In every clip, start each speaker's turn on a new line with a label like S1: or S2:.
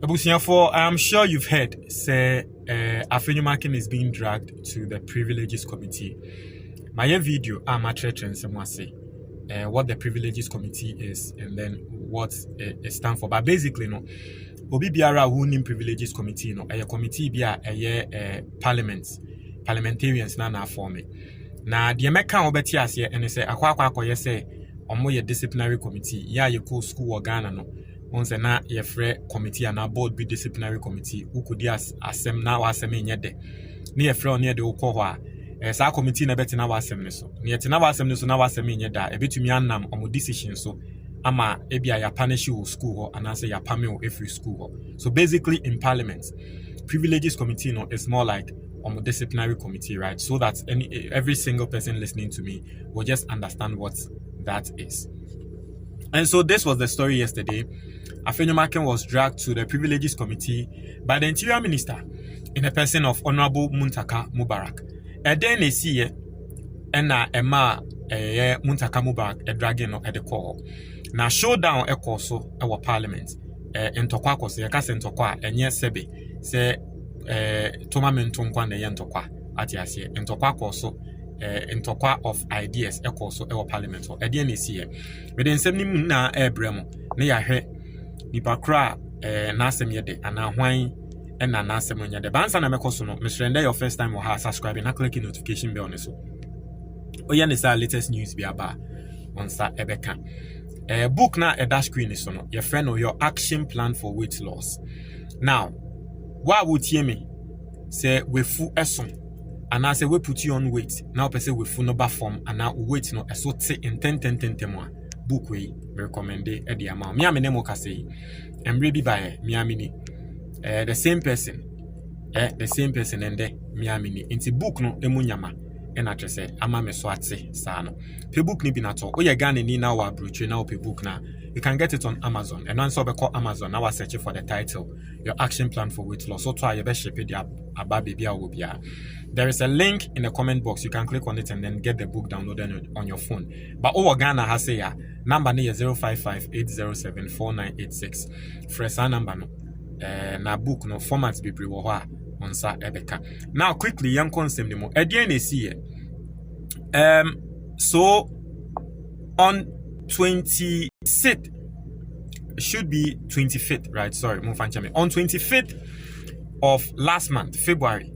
S1: Abusiafo, I'm sure you've heard say Afenyo Markin is being dragged to the Privileges Committee. My video, I'm say what the Privileges Committee is and then what it stands for. But basically, no, Obi Biara who name Privileges Committee, no, a committee bia a parliamentarians na form it. Na the American obeti as here and say akwa say omo ye disciplinary committee, ya ye ko school or Ghana no. Once na ye free committee and a board be disciplinary committee who could asem na wasem nyede ni ye free on ye de ukọ hɔ a sa committee na beti na wasem ne so ni yeti na wasem ne so na wasem nyeda e betumi anam omo decision so ama ebia ya punish you school hɔ and say ya pame o every school hɔ. So basically in parliament privileges committee no is more like omo disciplinary committee, right? So that every single person listening to me will just understand what that is. And so this was the story yesterday. Afenyo Markin was dragged to the Privileges Committee by the Interior Minister in the person of Honorable Muntaka Mubarak. Then they see Emma Muntaka Mubarak dragging at the call. Now showdown so our Parliament. In Tokwa se yakase in Tokwa enye sebe se Toma Mentonkwa ne yentokwa atiase in Tokwa so in Tokwa of ideas so our Parliament. Then they see within 70 na bremo ne ya hwe nipa kra na asem yede ana hwan na na asem nyede bansa na mekoso no misrende your first time or ha subscribe na click notification bell ne so oya ne sa latest news bi aba on sa ebeka book na dash screen so no your friend or your action plan for weight loss. Now why would you me say we fu eson and I say we put you on weight now person we fu no ba form and now weight no so te in 10 book we recommended at the amount. Me amene mo kase. Emre bi by me amini. The same person. The same person and the me amini. Inti book no emu nyama. And I say ama me so atse sa no. Pe book ni bi na to. Oye Ghana ni na wa broche na pe book na. You can get it on Amazon. And once we call Amazon, now I search for the title, your action plan for weight loss. So try your best shape it about baby. There is a link in the comment box. You can click on it and then get the book downloaded on your phone. But over Ghana has say number ni 055-807-4986. Fresa number no. Na book no format be prewo on sa ebeka. Now quickly young concept mo. Edian see so on 26th should be 25th, right? Sorry, on 25th of last month, February,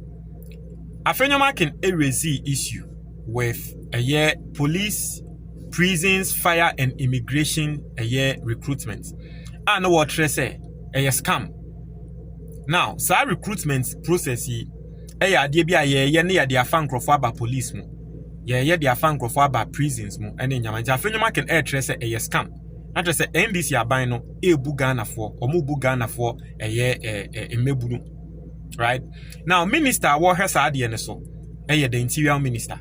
S1: Afenyo Markin raised issue with a year police, prisons, fire and immigration a year recruitment. And what say a scam. Now, so recruitment process the fan crofaba police mo. The fan crofaba prisons mo and then Afenyo Markin trace a scam. I just say NDC abino Bugana for or Mubugana for a year a mebunu. Right now, Minister war has the so the Interior Minister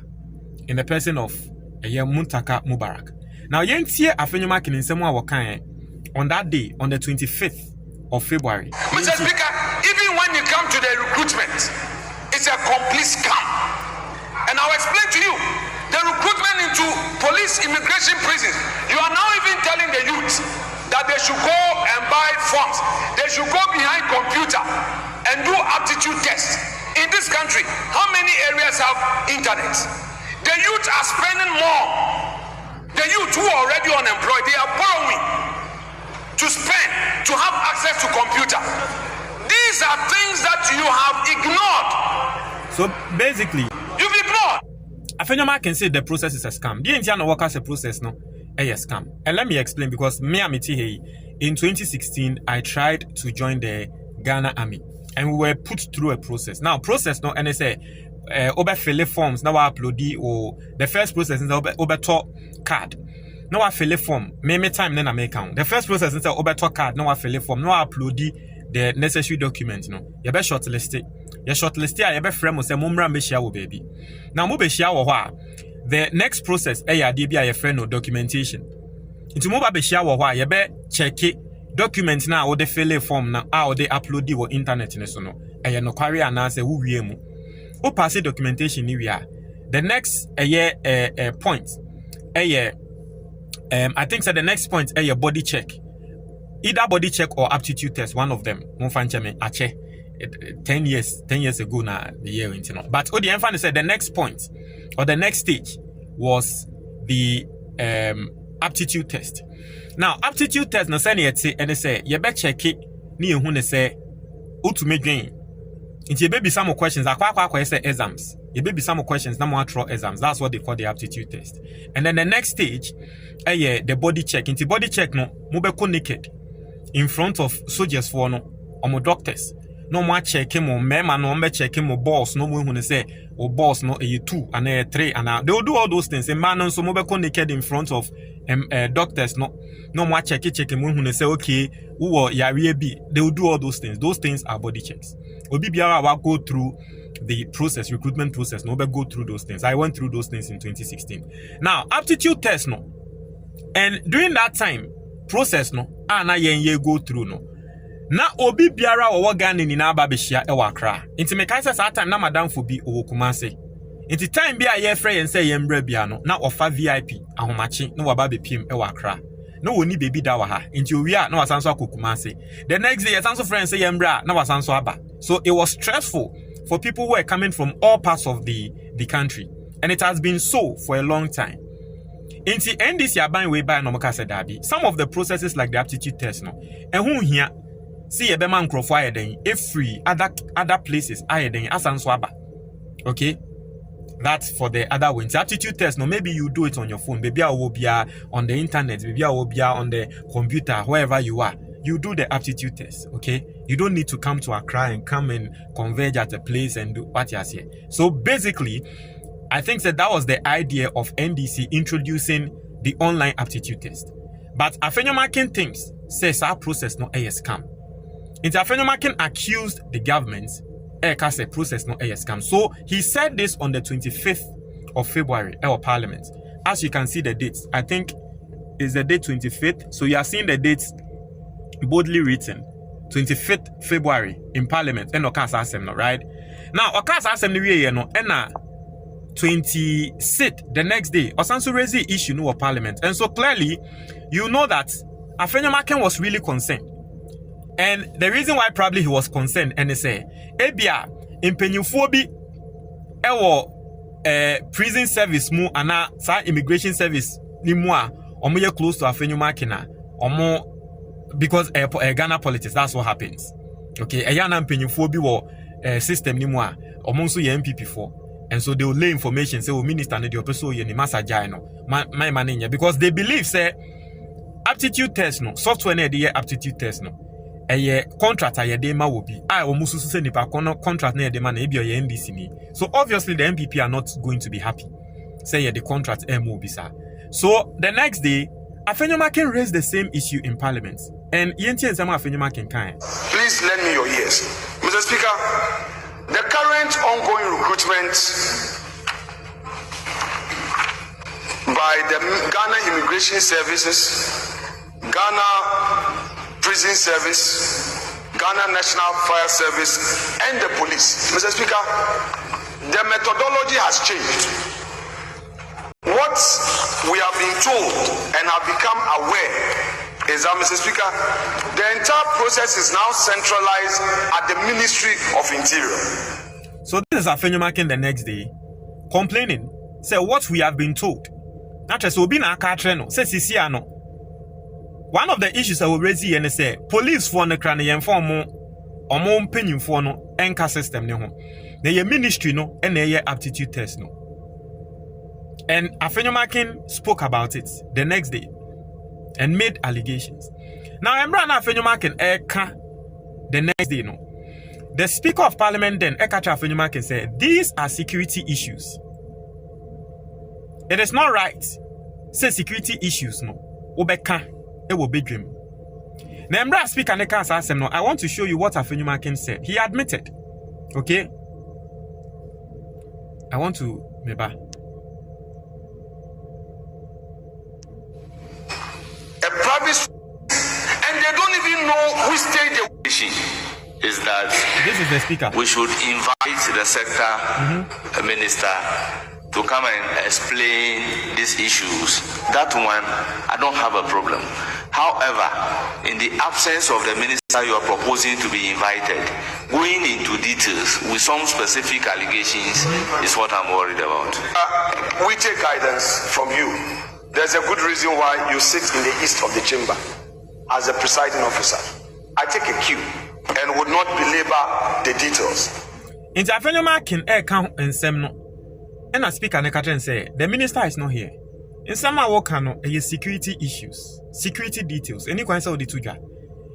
S1: in the person of a year Muntaka Mubarak. Now, Yentia Afenyo Markin in some on that day, on the 25th of February.
S2: Mr. Speaker, even when you come to the recruitment, it's a complete scam. And I'll explain to you. The recruitment into police, immigration, prisons. You are now even telling the youth that they should go and buy forms. They should go behind computer and do aptitude tests. In this country, how many areas have internet? The youth are spending more. The youth who are already unemployed, they are borrowing to spend, to have access to computer. These are things that you have ignored.
S1: So basically,
S2: you've ignored.
S1: Afenyo Markin say the process is a scam. The Indian workers a process no a scam. And let me explain because me in 2016 I tried to join the Ghana Army and we were put through a process. Now process no and they say over fill forms now I upload or the first process is over top card. Now I fill a form. Me time then I make count. The first process is over top card. Now I fill a form. Now I upload the necessary documents. You know, you better shortlist it. You shortlist it. You better frame or say mumra me share with baby. Now move share or what? The next process your friend or documentation. Into move share or what? You better check it. Documents now or the fill a form now or they upload it or internet so no. No query and answer who we am. O pass documentation we are. The next point. I think so the next point your body check. either body check or aptitude test, one of them. 10 years ago now, the year into no. But the Enfan said the next point or the next stage was the aptitude test. Now, aptitude test no say and they say you better check it ni ehun say utume dwen. Inti be some more questions akwa say exams. You be some more questions na mo throw exams. That's what they call the aptitude test. And then the next stage the body check. Inti body check no mo be ko naked in front of soldiers for no or mo doctors. No more check him or mema no more check him or boss no more when say or boss no a 2 and a 3 and they will do all those things. A man so mobile naked in front of doctors no more check him when they say okay they will do all those things. Those things are body checks. Obi biara will go through the process, recruitment process. No go through those things. I went through those things in 2016. Now aptitude test no, and during that time process no na ye go through no. Na obi biara wo Ghana ni na aba behia e wakra. Inti me kai say that time na madam for bi owo Kumase. Inti time bi a ye frɛ yen say yembra bia no na ofa VIP ahomachi na waba be pim e wakra. Na woni baby da wa ha. Inti owi a na wasanso akokumase. The next day yesanso friend say yembra na wasanso aba. So it was stressful for people who were coming from all parts of the country. And it has been so for a long time. Inti NDC aban way by no makase dabi. Some of the processes like the aptitude test no. And who here see a beman crofire then if free other places then asanswaba. Okay, that's for the other ones. Aptitude test no, maybe you do it on your phone, maybe I will be on the internet, maybe I will be on the computer, wherever you are. You do the aptitude test. Okay, you don't need to come to Accra and come and converge at a place and do what you say. So basically I think that was the idea of NDC introducing the online aptitude test. But Afenyo Markin thinks says our process no a scam. Afenyo Markin accused the government process no scam. So he said this on the 25th of February our Parliament. As you can see the dates, I think is the date 25th. So you are seeing the dates boldly written. 25th February in Parliament. And Okasa Assembly, right? Now Okasa Assembly no 26th the next day. Osanso raised the issue no Parliament. And so clearly you know that Afenyo Markin was really concerned. And the reason why probably he was concerned and they say, Ebia, impenyufobi, prison service mu ana sa immigration service ni mu a omo close to Afenyo Markin omo because Ghana politics, that's what happens. Okay, yana impenyufobi wo system ni mu a omo nso ye MPP for. And so they will lay information say minister na the opeso ye ni masaja no. My money because they believe say aptitude test no, software na dey aptitude test no. Contract ayedema will be contract na yedema na NDC ni. So obviously the MPP are not going to be happy. Say the contract will be sir. So the next day, Afenyo Markin raised the same issue in Parliament. And Afenyo Markin can.
S2: Please lend me your ears. Mr. Speaker, the current ongoing recruitment by the Ghana Immigration Services, Ghana Prison Service, Ghana National Fire Service, and the police. Mr. Speaker, the methodology has changed. What we have been told and have become aware is that, Mr. Speaker, the entire process is now centralized at the Ministry of Interior.
S1: So this is Afenyo Markin the next day, complaining, say what we have been told. Not just Obina Katreno, say Sisiano. One of the issues I will raise here and say police for the cranium form or more opinion for no anchor system no. They ministry no and they aptitude test no. And Afenyo Markin spoke about it the next day and made allegations. Now Afenyo Markin the next day no. The Speaker of Parliament then Afenyo Markin said these are security issues. It is not right. Say security issues no. Obeka will be dream. Now, Speaker no, I want to show you what Afenyo Markin said. He admitted. Okay? I want to maybe.
S2: A private and they don't even know which stage they is that
S1: this is the Speaker.
S2: We should invite the sector minister to come and explain these issues, that one, I don't have a problem. However, in the absence of the minister you are proposing to be invited, going into details with some specific allegations is what I'm worried about.
S3: We take guidance from you. There's a good reason why you sit in the east of the chamber as a presiding officer. I take a cue and would not belabor the details.
S1: In Afenyo Markin count and semno. And I speak and say the minister is not here. In some work security issues, security details, any kind of the tuja.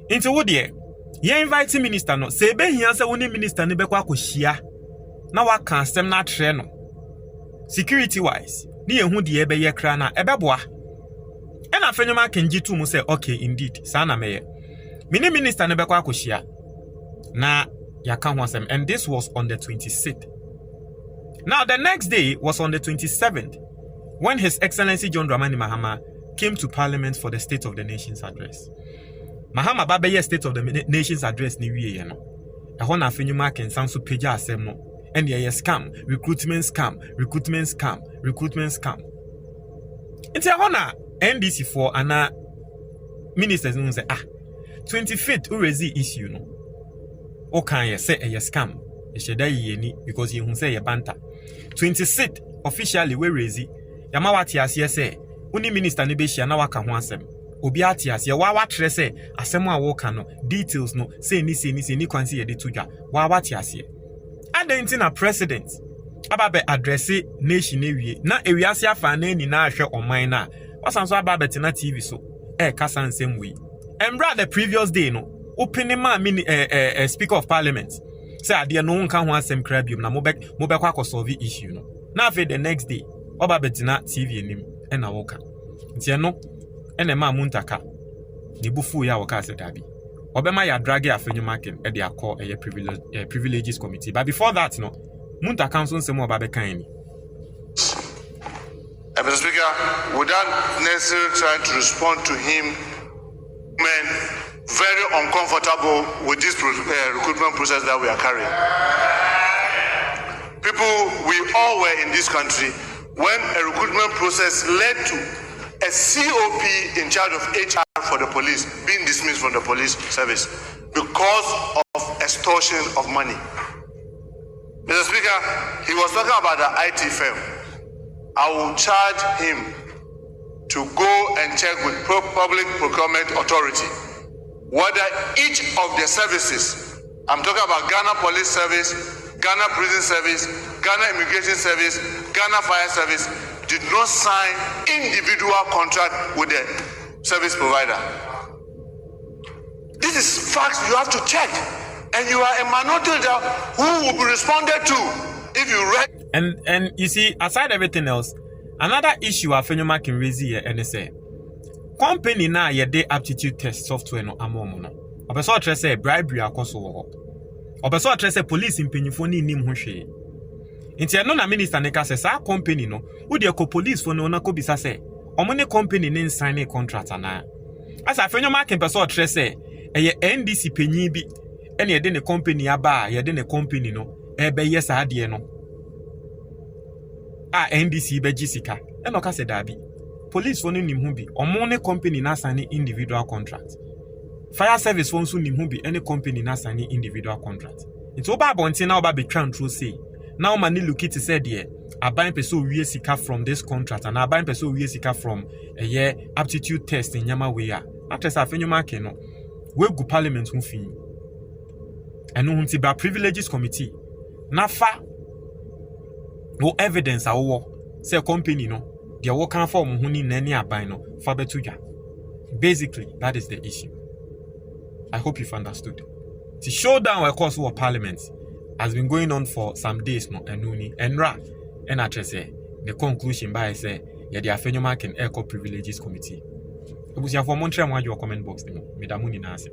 S1: Into what ye invite minister no say be he answer only minister ne bekwa koshia. Na wa kan sem na tre no. Security wise, ni ehu de ebe ye kra na ebeboa. And Afenyo Markin jitu mu say okay indeed, sana meye. Mini minister ne bekwa koshia. Na ya kan ho asem, and this was on the 26th. Now, the next day was on the 27th, when His Excellency John Dramani Mahama came to Parliament for the State of the Nation's address. Mahama Babeye State of the Nation's address ni wiye no. Ehona Afenyo Markin sanso peja asem no. And ye scam, recruitment scam, recruitment scam, recruitment scam. Inti ehona NDC for ana ministers no say 25th urezi issue no. O kan ye say ye scam. Because you say a banter. 26th officially we raise Yamawati as say Uni minister Nibeshi na waka ho asem. Obiati as ye wa watre say asem a wo kan no details no say ni kwansi ye de tudwa. Wa wati as ye. Adenti na president ababe address nation ewie na ewiase afa na ni na ahwe oman na. Wasanso ababe tina TV so kasa nsem wi. Embra the previous day no opening man speaker of parliament. Say ade no nka ho asem krabium na mobek kwa solve issue no. Na afi the next day oba betina TV enim na woka. Nti no ma Muntaka ni bufu ya woka se dabi. Obema ya dragi Afenyo Markin e de akọ privileges committee. But before that no Muntaka nso nsem oba be kan ni.
S4: Mr. Speaker, without necessarily trying to respond to him, very uncomfortable with this recruitment process that we are carrying. People, we all were in this country when a recruitment process led to a COP in charge of HR for the police being dismissed from the police service because of extortion of money. Mr. Speaker, he was talking about the IT firm. I will charge him to go and check with Public Procurement Authority whether each of the services, I'm talking about Ghana Police Service, Ghana Prison Service, Ghana Immigration Service, Ghana Fire Service, did not sign individual contract with the service provider. This is facts you have to check. And you are a minority leader who will be responded to if you read.
S1: And you see, aside everything else, another issue Afenyo Markin raise here and say company na ye de aptitude test software no amomo no. Obeso atre say bribery akoso wo ho. Obeso atre say police mpanyifo ni nim ho hwe. Nti no na minister ne ka say sa company no, wo de ko police fo no na ko bisa say omo ne company ne sign contract ana. Asa Afenyo Markin peso atre say eye NDC panyin bi ene ye de ne company aba ye de ne company no e be yes ade no. NDC be gisika. E no ka say dabi. Police for nim hu bi omo ne company na sign individual contract. Fire service for nso nim hu bi any company na sign individual contract. It's oba bonti na oba be twan true say. Now man look it said there aban person wie sika from this contract and aban person wie sika from a year aptitude test in Yama we are. After Afenyo Markin no we go parliament hu fi. Eno hu ti ba privileges committee. Na fa no evidence a wo say company no they work on for muhuni nani abino for betuja. Basically, that is the issue. I hope you've understood. The showdown across our parliament has been going on for some days now. And I say the conclusion by say yeah the Afenyo Markin Eco Privileges Committee. It was your for Montreal comment box. Me damuni na ase.